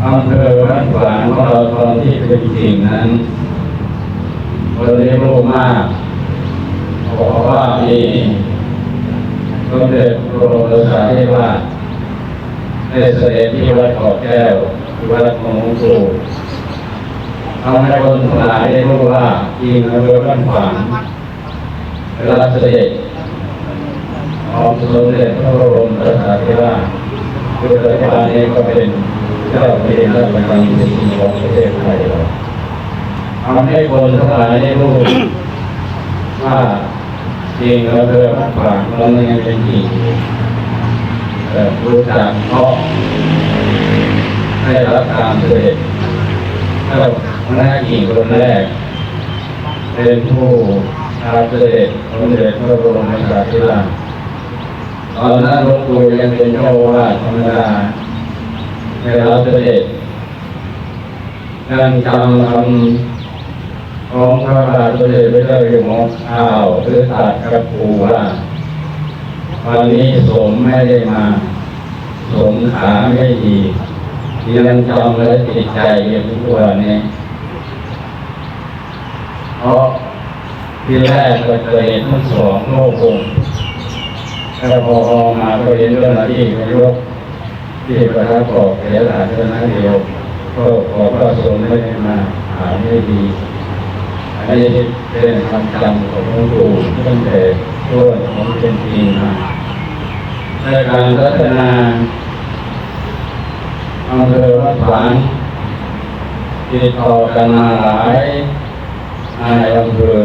อำเภอบ้านฝางของเราตอนที่เป็นจริงนั้นวันนี้รู้มากบอกว่ามีสมเด็จพระบรมศาธิราชได้เสด็จที่วัดเกาะแก้ววัดของหลวงปู่ทำให้คนทั้งหลายได้รู้ว่าจริงอำเภอบ้านฝางรับเสด็จของสมเด็จพระบรมศาธิราชคือปัจจุบันนี้ก็เป็นเจ้าแผ่นดินราชบัณฑิตของประเทศไทยเราทำให้คนทั้งหลายได้รู้ว่าจริงอำเภอบ้านฝางเรายังเป็นจริงรู้จักเพราะได้รับการเสด็จเจ้าคณะหญิงคนแรกเป็นผู้รับเสด็จสมเด็จพระบรมศาธิราชตอนนั้นหลวงปู่ยังเป็นเจ้าอาวาสธรรมดาได้รับเสด็จยังจำคำของพระบาทสมเด็จพระเจ้าอยู่หัวอ้าวหรือตัดกับครูว่าวันนี้สมไม่ได้มาสมขาไม่ดียังจำและติดใจอย่างทุกวันนี้เพราะที่แรกก็เคยเห็นทั้งสองโลกองค์แต่พอมาก็เห็นเรื่องที่นายกที่ประทับขอบเสียหลายคณะเดียวก็ขอพระสงฆ์ไม่ได้มาหาไม่ดีอันนี้เป็นคำจำของหลวงปู่ตั้งแต่ต้นของเป็นจริงมาในการพัฒนาอำเภอบ้านฝางติดต่อกันมาหลายนายอำเภอ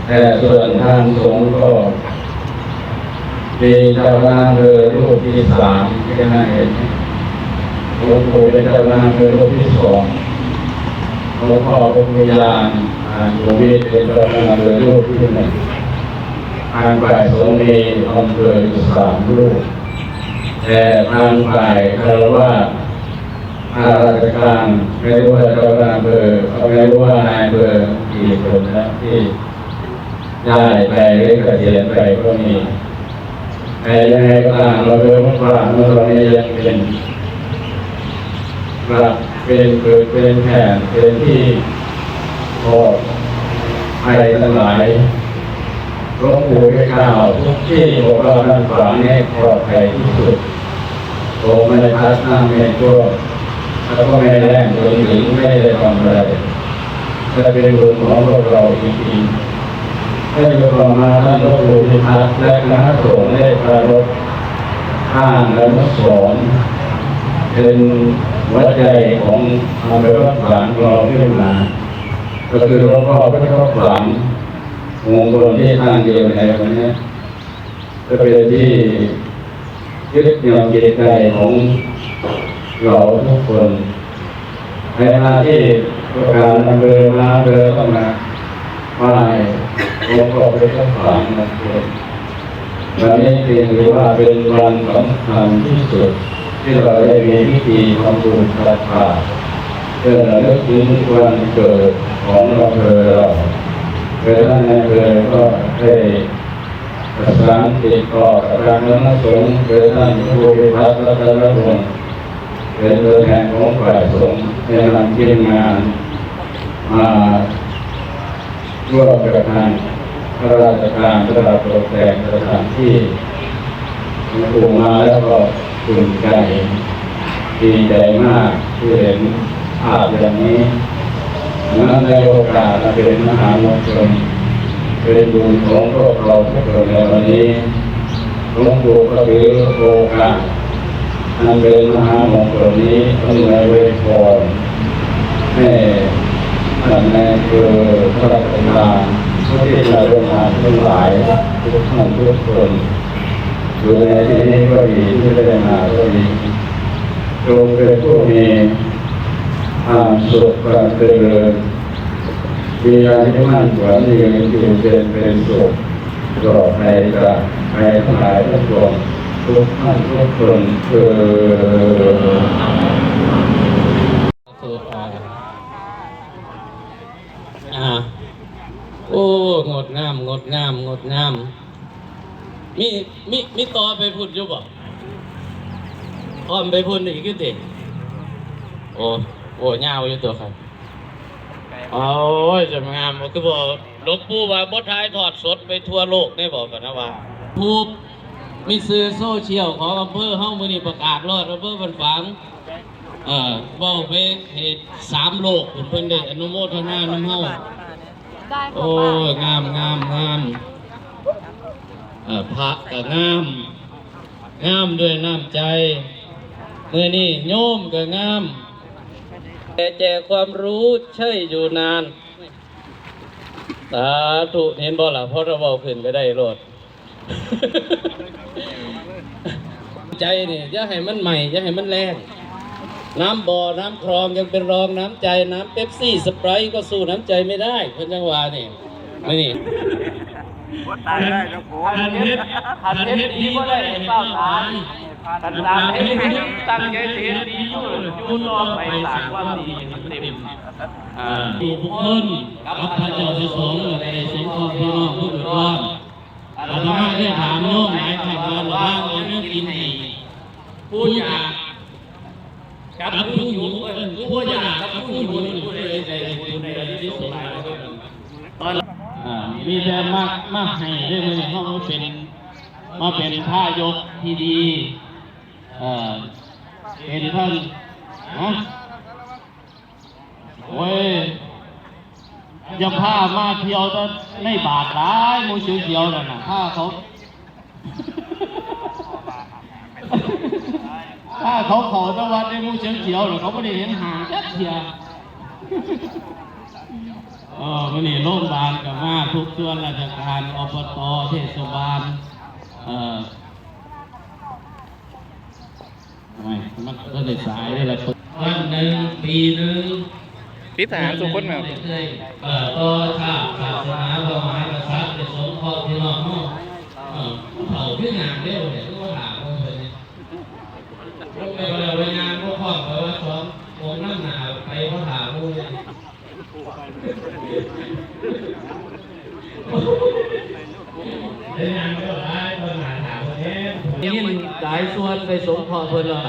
แต่ส่วนทางสงฆ์ก็มีเจ้าคณะอำเภอรูปที่3ที่น่าเห็นหลวงปู่เป็นเจ้าคณะอำเภอรูปที่2หลวงพ่อพระพุทธญาณหลวงพี่เป็นเจ้าคณะอำเภอรูปที่1ทางฝ่ายสงฆ์มีอำเภออยู่3รูปแต่ทางฝ่ายคารวะข้าราชการไม่รู้ว่าเจ้าคณะอำเภอไม่รู้ว่านายอำเภอกี่คนนะที่ย้ายไปหรือเกษียณไปก็มีแต่ยังไงก็ตามเราเริ่มฝรั่งเมื่อตอนนี้ยังเป็นหลักเป็นเกิดเป็นแผ่นเป็นที่พอให้ทั้งหลายหลวงปู่ได้กล่าวทุกที่บอกเราด้านฝังให้ปลอดภัยที่สุดโตไม่ได้พัดน้ำไม่ทั่วแล้วก็ไม่ได้แรงจนถึงไม่ได้ทำอะไรจะเป็นบุญของพวกเราจริงๆให้เราต่อมาท่านหลวงปู่ที่พัดและคณะสงฆ์ได้ประรบข้างและสอนเป็นหัวใจของอำเภอบ้านฝางของเราขึ้นมาก็คือหลวงพ่อพระเจ้าฝางองค์คนที่ตั้งอยู่ในวันนี้จะเป็นที่ยึดเหนี่ยวจิตใจของเราทุกคนในเวลาที่ประกาศอำเภอมาอำเภอต้องมาไหว้หลวงพ่อพระเจ้าฝางนะวันนี้ถือว่าเป็นวันสำคัญที่สุดที่เราได้มีพิธีทำบุญพระธาตุเพื่อระลึกถึงวันเกิดของอำเภอเราโดยท่านนายอำเภอก็ได้ประสานติดต่อกับทางคณะสงฆ์โดยท่านผู้พิพัฒน์รัตนวงศ์เป็นตัวแทนของฝ่ายสงฆ์ในนำทีมงานมาร่วมกับทางข้าราชการสำหรับตกแต่งสถานที่ถูกมาแล้วก็ตื่นใจดีใจมากที่เห็นภาพอย่างนี้นั้นในโอกาสเป็นมหามงคลเป็นบุญของพวกเราทุกคนในวันนี้หลวงปู่ก็ถือโอกาสอันเป็นมหามงคลนี้อำนวยไว้พรให้ท่านในคือพระราชทานผู้ที่มาร่วมงานทั้งหลายทุกท่านทุกคนอยู่ในที่นี้ก็ดีที่ได้มาก็ดีจงเป็นผู้มีความสุขความเจริญมีอายุมั่นขวัญยืนอยู่เป็นสุขปลอดภัยจากภัยทั้งหลายทั้งปวงทุกท่านทุกคนโอ้งดงามงดงามงดงามมีต่อไปพูดอยู่บ่ อ้อมไปพุ่นอีกขึ้นติโอ้โอ้ยาวอยู่ตัวครับโอ้ยจะงามก็บอกหลวงปู่ว่าบ่ทายทอดสดไปทั่วโลกได้บอกกันนะว่าผู้มีสื่อโซเชียลของอำเภอเฮามื้อนี้ประกาศรอดอำเภอบันฝางบอกไปเหตุ3 โลกเพิ่นได้อนุโมทนานำเฮาโอ้ยงามงามงามพระก็งามงามด้วยน้ำใจมื้อนี้โยมก็งามแต่แจกความรู้ใช่อยู่นานสาธุเห็นบ่ล่ะเพราะเราเว้าขึ้นก็ได้โลด ใจนี่อย่าให้มันใหม่อย่าให้มันแรงน้ำบ่อน้ำคลองยังเป็นรองน้ำใจน้ำเป๊ปซี่สไปร์ก็สู้น้ำใจไม่ได้เพิ่นจังหวะนี่ไม่นี่ ตายได้ครับผม คันเฮ็ดดีบ่ได้เฝ้าทาน ตันตามให้ตั้งใจเสียดีอยู่ยุ่นต่อไปสร้างความดีอย่างเต็ม ผู้คนกับพระเจ้าที่สงฆ์ในสงฆ์ของพี่น้องผู้เดือดร้อนอาตมาได้ถามโยมหลายครั้งว่าบ้างเอาเนื้อกินให้ผู้อยากกับผู้หิวผู้อยากกับผู้หิวผู้ใดใจผู้ใดที่สงฆ์ตอนมีแต่มากให้ได้ไหมเพราะมาเป็นท่ายกที่ดีเป็นท่านโอ้ยอย่าพามาเที่ยวแต่ในบาทหลายมูเขียวๆนั่นน่ะถ้าเขาขอตะวันในมูเขียวๆหรอเขาไม่ได้เห็นหางแค่เทียวันนี้โรงพยาบาลกับมาทุกส่วนราชการอบตเทศบาลไม่มันก็ได้สายได้ละวันหนึ่งปีหนึ่ง พิธาสุขนแบบ ต่อชาติศาสนาพระมหากษัตริย์ในสงฆ์ของพี่น้องเผาขึ้นงานเร็วเนี่ยก็ถามว่าเลยไปเรางานพวกพ่อไปว่าซ้อมผมนั่งหนาไปก็ถามว่าเลยได้งานก็ได้ปัญหาถามว่านี่หลายส่วนไปสงฆ์พ่อเพื่อนเรา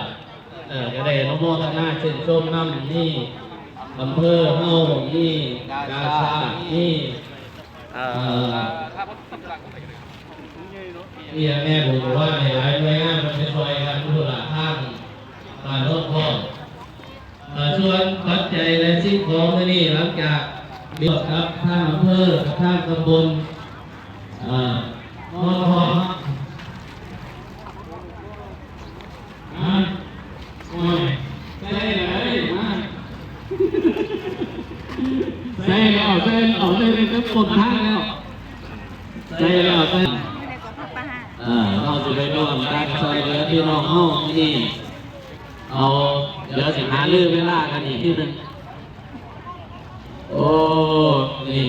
จะได้นโมทนาชื่นชมน้ำนี่อำเภอเฮานี่กาซานี่แม่ผมบอกว่าในหลายหน่วยงานมันไปช่วยกันทุกหลายทางการลดข้อส่วนปัจจัยและสิ่งของนี่หลังจากเบียดครับทางอำเภอทางตำบลมอทอใช่เลยใช่แล้วใช่เอาใช่เลยก็กดทางแล้วใช่แล้วใช่เราจะไปร่วมการช่วยเหลือพี่น้องเฮาที่เอาเดี๋ยวสิหาเรื่องเวลากันอีกทีนึงโอ้นี่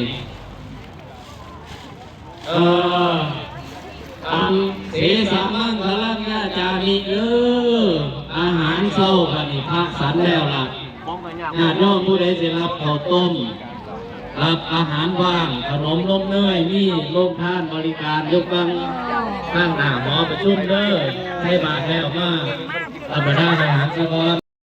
อันเสสามังคลังยาจามิอาหารเศร้ากันนี่พักสันแล้วล่ะญาติโยมผู้ใดสิรับข้าวต้มรับอาหารว่างขนมนมเนยมีโรงทานบริการยกบังข้างหน้าหมอประชุมเด้อให้บาทแล้วมาธรรมดาอาหารสะกอน